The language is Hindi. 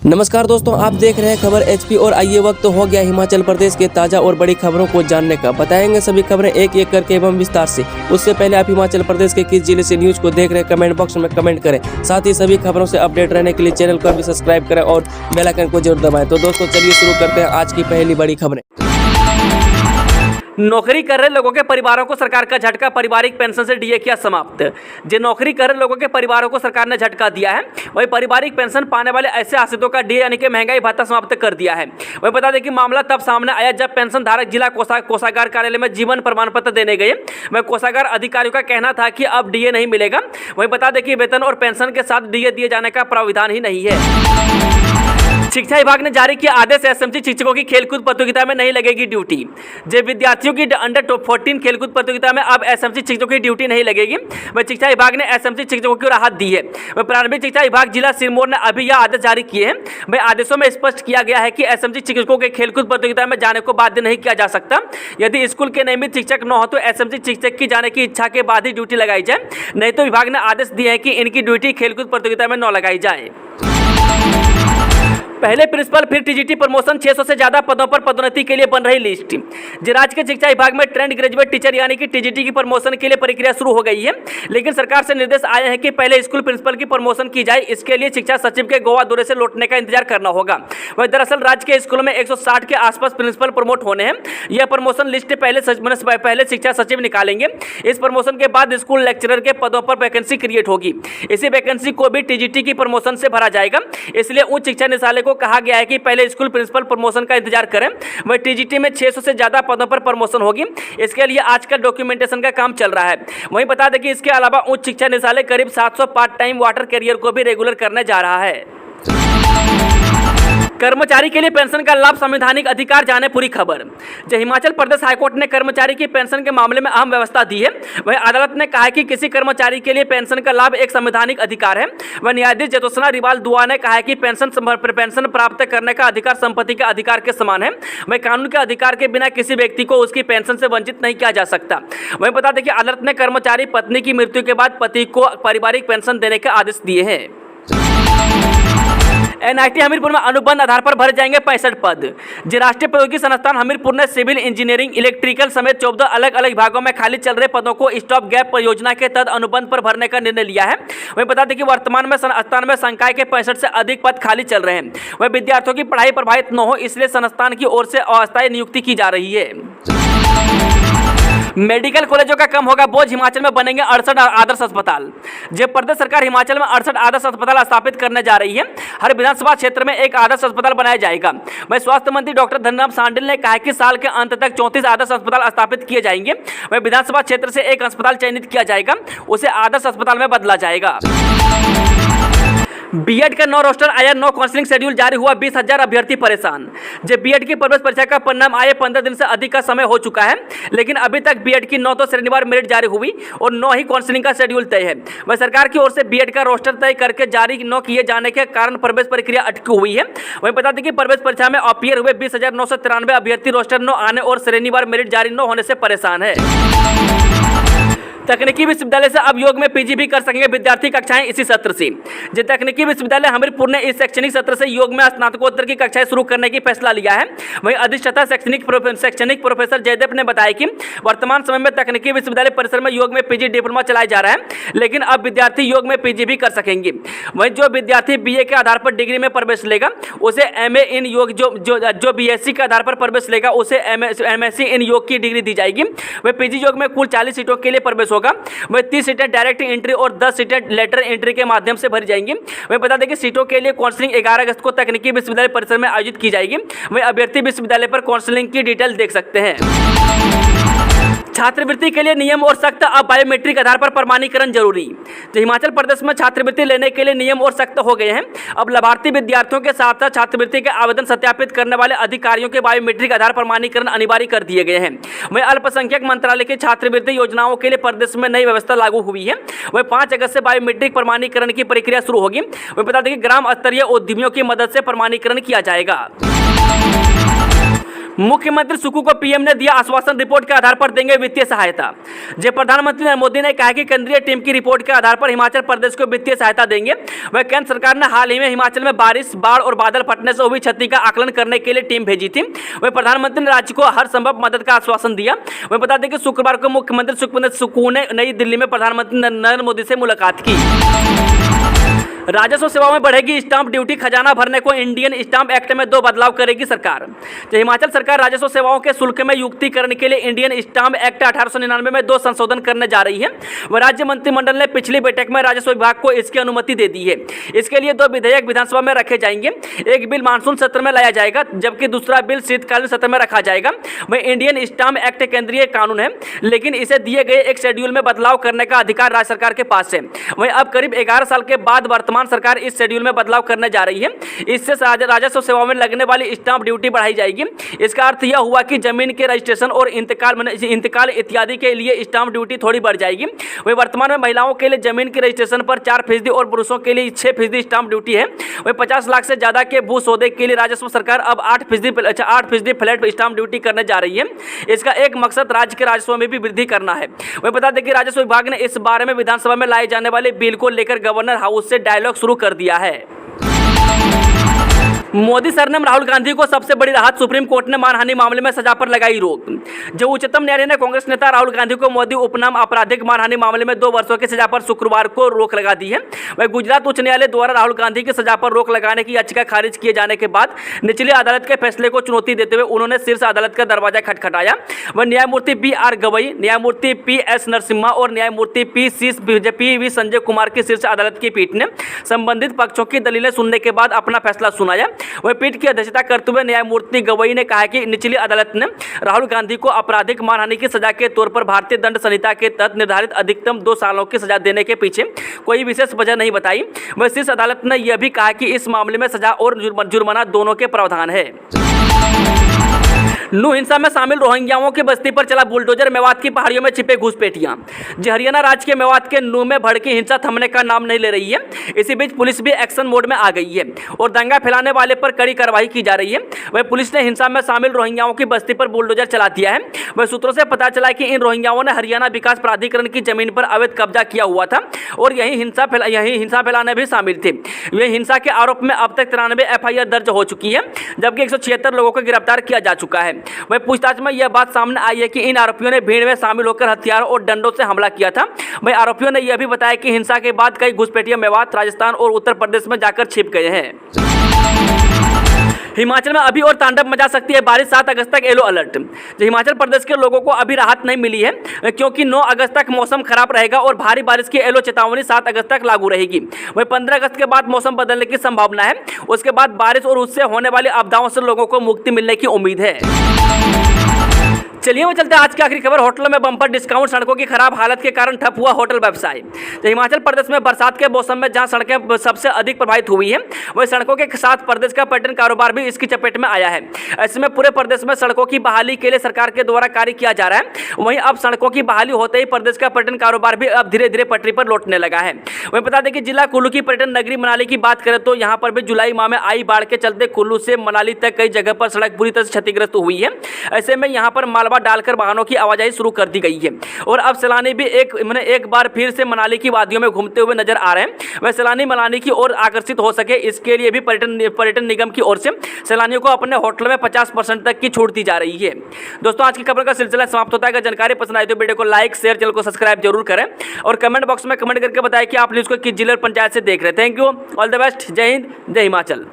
नमस्कार दोस्तों, आप देख रहे हैं खबर एचपी और आइए वक्त हो गया हिमाचल प्रदेश के ताजा और बड़ी खबरों को जानने का। बताएंगे सभी खबरें एक एक करके एवं विस्तार से। उससे पहले आप हिमाचल प्रदेश के किस जिले से न्यूज को देख रहे हैं कमेंट बॉक्स में कमेंट करें। साथ ही सभी खबरों से अपडेट रहने के लिए चैनल को भी सब्सक्राइब करें और बेल आइकन को जरूर दबाएं। तो दोस्तों चलिए शुरू करते हैं आज की पहली बड़ी खबरें। नौकरी कर रहे लोगों के परिवारों को सरकार का झटका, पारिवारिक पेंशन से डीए किया समाप्त। जो नौकरी कर रहे लोगों के परिवारों को सरकार ने झटका दिया है, वही पारिवारिक पेंशन पाने वाले ऐसे आश्रितों का डीए यानी कि महंगाई भत्ता समाप्त कर दिया है। वही बता दें कि मामला तब सामने आया जब पेंशन धारक जिला कोषागार कार्यालय में जीवन प्रमाण पत्र देने गए। वही कोषागार अधिकारियों का कहना था कि अब डीए नहीं मिलेगा। वही बता दें कि वेतन और पेंशन के साथ डीए दिए जाने का प्रावधान ही नहीं है। शिक्षा विभाग ने जारी किया आदेश, एसएमसी शिक्षकों की खेलकूद प्रतियोगिता में नहीं लगेगी ड्यूटी। जो विद्यार्थियों की अंडर 14 खेलकूद प्रतियोगिता में अब एसएमसी शिक्षकों की ड्यूटी नहीं लगेगी। वह शिक्षा विभाग ने एसएमसी शिक्षकों को राहत दी है। वह प्रारंभिक शिक्षा विभाग जिला सिरमौर ने अभी यह आदेश जारी किए हैं। वह आदेशों में स्पष्ट किया गया है कि एसएमसी शिक्षकों के खेलकूद प्रतियोगिता में जाने को बाध्य नहीं किया जा सकता। यदि स्कूल के नियमित शिक्षक न हो तो एसएमसी शिक्षक की जाने की इच्छा के बाद ही ड्यूटी लगाई जाए, नहीं तो विभाग ने आदेश दिए है कि इनकी ड्यूटी खेलकूद प्रतियोगिता में न लगाई जाए। पहले प्रिंसिपल फिर टीजीटी प्रमोशन, 600 से ज्यादा पदों पर पदोन्नति के लिए बन रही लिस्ट। राज्य के शिक्षा विभाग में ट्रेंड ग्रेजुएट टीचर यानी कि टीजीटी की प्रमोशन के लिए प्रक्रिया शुरू हो गई है, लेकिन सरकार से निर्देश आए हैं कि पहले स्कूल प्रिंसिपल की प्रमोशन की जाए। इसके लिए शिक्षा सचिव के गोवा दौरे से लौटने का इंतजार करना होगा। वही दरअसल राज्य के स्कूलों में 160 के आसपास प्रिंसिपल प्रमोट होने हैं। यह प्रमोशन लिस्ट पहले शिक्षा सचिव निकालेंगे। इस प्रमोशन के बाद स्कूल लेक्चरर के पदों पर वैकेंसी क्रिएट होगी। इसी वैकेंसी को भी टीजीटी की प्रमोशन से भरा जाएगा। इसलिए उच्च शिक्षा निदेशालय को कहा गया है कि पहले स्कूल प्रिंसिपल प्रमोशन का इंतजार करें। वह टीजीटी में 600 से ज्यादा पदों पर प्रमोशन होगी। इसके लिए आजकल डॉक्यूमेंटेशन का काम चल रहा है। वहीं बता दें कि इसके अलावा उच्च शिक्षा निदेशालय करीब 700 पार्ट टाइम वाटर कैरियर को भी रेगुलर करने जा रहा है। कर्मचारी के लिए पेंशन का लाभ, संवैधानिक अधिकार जाने पूरी खबर। जो हिमाचल प्रदेश हाईकोर्ट ने कर्मचारी की पेंशन के मामले में अहम व्यवस्था दी है। वह अदालत ने कहा है कि किसी कर्मचारी के लिए पेंशन का लाभ एक संवैधानिक अधिकार है। वह न्यायाधीश ज्योत्सना रिवाल दुआ ने कहा है कि पेंशन प्राप्त करने का अधिकार संपत्ति के अधिकार के समान है। वह कानून के अधिकार के बिना किसी व्यक्ति को उसकी पेंशन से वंचित नहीं किया जा सकता। वहीं बता दें कि अदालत ने कर्मचारी पत्नी की मृत्यु के बाद पति को पारिवारिक पेंशन देने के आदेश दिए हैं। एनआईटी हमीरपुर में अनुबंध आधार पर भरे जाएंगे 65 पद। जो राष्ट्रीय प्रौद्योगिकी संस्थान हमीरपुर ने सिविल इंजीनियरिंग, इलेक्ट्रिकल समेत 14 अलग अलग विभागों में खाली चल रहे पदों को स्टॉप गैप परियोजना के तहत अनुबंध पर भरने का निर्णय लिया है। वहीं बता दें कि वर्तमान में संस्थान में संकाय के 65 से अधिक पद खाली चल रहे हैं। वह विद्यार्थियों की पढ़ाई प्रभावित न हो, इसलिए संस्थान की ओर से अस्थायी नियुक्ति की जा रही है। मेडिकल कॉलेजों का कम होगा बोझ, हिमाचल में बनेंगे 68 आदर्श अस्पताल। जब प्रदेश सरकार हिमाचल में 68 आदर्श अस्पताल स्थापित करने जा रही है। हर विधानसभा क्षेत्र में एक आदर्श अस्पताल बनाया जाएगा। वहीं स्वास्थ्य मंत्री डॉक्टर धनराम शांडिल ने कहा कि साल के अंत तक 34 आदर्श अस्पताल स्थापित किए जाएंगे। वहीं विधानसभा क्षेत्र से एक अस्पताल चयनित किया जाएगा, उसे आदर्श अस्पताल में बदला जाएगा। बीएड का 9 रोस्टर आया, 9 काउंसलिंग शेड्यूल जारी हुआ, 20,000 अभ्यर्थी परेशान। जब बीएड की प्रवेश परीक्षा का परिणाम आए 15 दिन से अधिक का समय हो चुका है, लेकिन अभी तक बीएड की 9 तो शनिवार मेरिट जारी हुई और 9 ही काउंसलिंग का शेड्यूल तय है। वह सरकार की ओर से बीएड का रोस्टर तय करके जारी न किए जाने के कारण प्रवेश प्रक्रिया अटकी हुई है। वहीं बता दें कि प्रवेश परीक्षा में अपीयर हुए 20,993 अभ्यर्थी रोस्टर न आने और शनिवार मेरिट जारी न होने से परेशान है। तकनीकी विश्वविद्यालय से अब योग में पीजी भी कर सकेंगे विद्यार्थी, कक्षाएं इसी सत्र से। जो तकनीकी विश्वविद्यालय हमीरपुर ने इस शैक्षणिक सत्र से योग में स्नातकोत्तर की कक्षाएं शुरू करने की फैसला लिया है। वहीं अधिष्ठाता शैक्षणिक प्रोफेसर जयदेव ने बताया कि वर्तमान समय में तकनीकी विश्वविद्यालय परिसर में योग में पीजी डिप्लोमा चलाया जा रहा है, लेकिन अब विद्यार्थी योग में पीजी भी कर सकेंगे। वहीं जो विद्यार्थी बीए के आधार पर डिग्री में प्रवेश लेगा उसे एमए इन योग, जो बीएससी के आधार पर प्रवेश लेगा उसे एमएससी इन योग की डिग्री दी जाएगी। वह पीजी योग में कुल 40 सीटों के लिए प्रवेश होगा। वह 30 सीटें डायरेक्ट एंट्री और 10 सीटें लेटर एंट्री के माध्यम से भरी जाएंगी। वह बता दें कि सीटों के लिए काउंसलिंग 11 अगस्त को तकनीकी विश्वविद्यालय परिसर में आयोजित की जाएगी। वह अभ्यर्थी विश्वविद्यालय पर काउंसलिंग की डिटेल देख सकते हैं। छात्रवृत्ति के लिए नियम और सख्त, अब बायोमेट्रिक आधार पर प्रमाणीकरण जरूरी। तो हिमाचल प्रदेश में छात्रवृत्ति लेने के लिए नियम और सख्त हो गए हैं। अब लाभार्थी विद्यार्थियों के साथ साथ छात्रवृत्ति के आवेदन सत्यापित करने वाले अधिकारियों के बायोमेट्रिक आधार प्रमाणीकरण अनिवार्य कर दिए गए हैं। वहीं अल्पसंख्यक मंत्रालय की छात्रवृत्ति योजनाओं के लिए प्रदेश में नई व्यवस्था लागू हुई है। वह 5 अगस्त से बायोमेट्रिक प्रमाणीकरण की प्रक्रिया शुरू होगी। वह बता दें कि ग्राम स्तरीय उद्यमियों की मदद से प्रमाणीकरण किया जाएगा। मुख्यमंत्री सुक्खू को पीएम ने दिया आश्वासन, रिपोर्ट के आधार पर देंगे वित्तीय सहायता। जब प्रधानमंत्री नरेंद्र मोदी ने कहा कि केंद्रीय टीम की रिपोर्ट के आधार पर हिमाचल प्रदेश को वित्तीय सहायता देंगे। वह केंद्र सरकार ने हाल ही में हिमाचल में बारिश, बाढ़ और बादल फटने से हुई क्षति का आकलन करने के लिए टीम भेजी थी। वह प्रधानमंत्री ने राज्य को हर संभव मदद का आश्वासन दिया। वह बता दें कि शुक्रवार को मुख्यमंत्री सुक्खू ने नई दिल्ली में प्रधानमंत्री नरेंद्र मोदी से मुलाकात की। राजस्व सेवाओं में बढ़ेगी स्टाम्प ड्यूटी, खजाना भरने को इंडियन स्टाम्प एक्ट में 2 बदलाव करेगी सरकार। तो हिमाचल सरकार राजस्व सेवाओं के शुल्क में युक्तिकरण के लिए इंडियन स्टाम्प एक्ट 1899 में 2 संशोधन करने जा रही है। वह राज्य मंत्रिमंडल ने पिछली बैठक में राजस्व विभाग को इसकी अनुमति दे दी है। इसके लिए 2 विधेयक विधानसभा में रखे जाएंगे। एक बिल मानसून सत्र में लाया जाएगा, जबकि दूसरा बिल शीतकालीन सत्र में रखा जाएगा। वह इंडियन स्टाम्प एक्ट केंद्रीय कानून है, लेकिन इसे दिए गए एक शेड्यूल में बदलाव करने का अधिकार राज्य सरकार के पास है। वहीं अब करीब 11 साल के बाद वर्तमान सरकार इस शेड्यूल में बदलाव करने जा रही है। इससे राजस्व सेवाओं में लगने वाली स्टाम्प ड्यूटी बढ़ाई जाएगी। इसका अर्थ यह हुआ कि जमीन के रजिस्ट्रेशन और इंतकाल इत्यादि के लिए स्टाम्प ड्यूटी थोड़ी बढ़ जाएगी। वही वर्तमान में महिलाओं के लिए जमीन के रजिस्ट्रेशन पर 4% और पुरुषों के लिए 6% स्टाम्प ड्यूटी है। वही 50 लाख से ज्यादा के भू सौदे के लिए राजस्व सरकार अब 8% फ्लैट स्टाम्प ड्यूटी करने जा रही है। इसका एक मकसद राज्य के राजस्व में भी वृद्धि करना है। वही बता दें कि राजस्व विभाग ने इस बारे में विधानसभा में लाए जाने वाले बिल को लेकर गवर्नर हाउस से डायलॉग शुरू कर दिया है। मोदी सरनेम राहुल गांधी को सबसे बड़ी राहत, सुप्रीम कोर्ट ने मानहानि मामले में सजा पर लगाई रोक। जो उच्चतम न्यायालय ने कांग्रेस नेता राहुल गांधी को मोदी उपनाम आपराधिक मानहानि मामले में 2 वर्षों की सजा पर शुक्रवार को रोक लगा दी है। वह गुजरात उच्च न्यायालय द्वारा राहुल गांधी की सजा पर रोक लगाने की याचिका खारिज किए जाने के बाद निचली अदालत के फैसले को चुनौती देते हुए उन्होंने शीर्ष अदालत का दरवाजा खटखटाया। वह न्यायमूर्ति BR गवई, न्यायमूर्ति PS नरसिम्हा और न्यायमूर्ति PV संजय कुमार की शीर्ष अदालत की पीठ ने संबंधित पक्षों की दलीलें सुनने के बाद अपना फैसला सुनाया। वह पीठ की अध्यक्षता करते हुए न्यायमूर्ति गवई ने कहा कि निचली अदालत ने राहुल गांधी को आपराधिक मानहानि की सजा के तौर पर भारतीय दंड संहिता के तहत निर्धारित अधिकतम 2 सालों की सजा देने के पीछे कोई विशेष वजह नहीं बताई। वह शीर्ष अदालत ने यह भी कहा कि इस मामले में सजा और जुर्माना दोनों के प्रावधान है। नू हिंसा में शामिल रोहिंग्याओं की बस्ती पर चला बुलडोजर, मेवात की पहाड़ियों में छिपे घुसपैठियां। हरियाणा राज्य के मेवात के नू में भड़की हिंसा थमने का नाम नहीं ले रही है। इसी बीच पुलिस भी एक्शन मोड में आ गई है और दंगा फैलाने वाले पर कड़ी कार्रवाई की जा रही है। वह पुलिस ने हिंसा में शामिल रोहिंग्याओं की बस्ती पर बुलडोजर चला दिया है। वह सूत्रों से पता चला कि इन रोहिंग्याओं ने हरियाणा विकास प्राधिकरण की जमीन पर अवैध कब्जा किया हुआ था और यही हिंसा फैलाने भी शामिल थे। वे हिंसा के आरोप में अब तक 93 FIR दर्ज हो चुकी है, जबकि 176 लोगों को गिरफ्तार किया जा चुका है। वही पूछताछ में यह बात सामने आई है कि इन आरोपियों ने भीड़ में शामिल होकर हथियारों और डंडों से हमला किया था। वही आरोपियों ने यह भी बताया कि हिंसा के बाद कई घुसपैठिया मेवात, राजस्थान और उत्तर प्रदेश में जाकर छिप गए हैं। हिमाचल में अभी और तांडव मचा सकती है बारिश, 7 अगस्त तक येलो अलर्ट। हिमाचल प्रदेश के लोगों को अभी राहत नहीं मिली है, क्योंकि 9 अगस्त तक मौसम खराब रहेगा और भारी बारिश की येलो चेतावनी 7 अगस्त तक लागू रहेगी। वहीं 15 अगस्त के बाद मौसम बदलने की संभावना है। उसके बाद बारिश और उससे होने वाली आपदाओं से लोगों को मुक्ति मिलने की उम्मीद है। चलिए वो चलते हैं आज की आखिरी खबर। होटलों में बम्पर डिस्काउंट, सड़कों की खराब हालत के कारण ठप हुआ होटल व्यवसाय। तो हिमाचल प्रदेश में बरसात के मौसम में जहां सड़कें सबसे अधिक प्रभावित हुई हैं, वही सड़कों के साथ प्रदेश का पर्यटन कारोबार भी इसकी चपेट में आया है। ऐसे में पूरे प्रदेश में सड़कों की बहाली के लिए सरकार के द्वारा कार्य किया जा रहा है। वहीं अब सड़कों की बहाली होते ही प्रदेश का पर्यटन कारोबार भी अब धीरे धीरे पटरी पर लौटने लगा है। वहीं बता दें कि जिला कुल्लू की पर्यटन नगरी मनाली की बात करें तो यहाँ पर भी जुलाई माह में आई बाढ़ के चलते कुल्लू से मनाली तक कई जगह पर सड़क पूरी तरह से क्षतिग्रस्त हुई है। ऐसे में यहाँ पर मालवा डालकर वाहनों की आवाजाही शुरू कर दी गई है और अब सैलानी भी एक बार फिर से मनाली की वादियों में घूमते हुए नजर आ रहे हैं। वह सैलानी मनाली की ओर आकर्षित हो सके, इसके लिए भी पर्यटन निगम की ओर से सैलानियों को अपने होटल में 50% तक की छूट दी जा रही है। दोस्तों, आज की खबर का सिलसिला समाप्त होता है। अगर जानकारी पसंद आई तो वीडियो को लाइक, शेयर, चैनल को सब्सक्राइब जरूर करें और कमेंट बॉक्स में कमेंट करके बताएं कि आप न्यूज़ को किस जिले और पंचायत से देख रहे हैं। Thank you, all the best, जय हिंद, जय हिमाचल।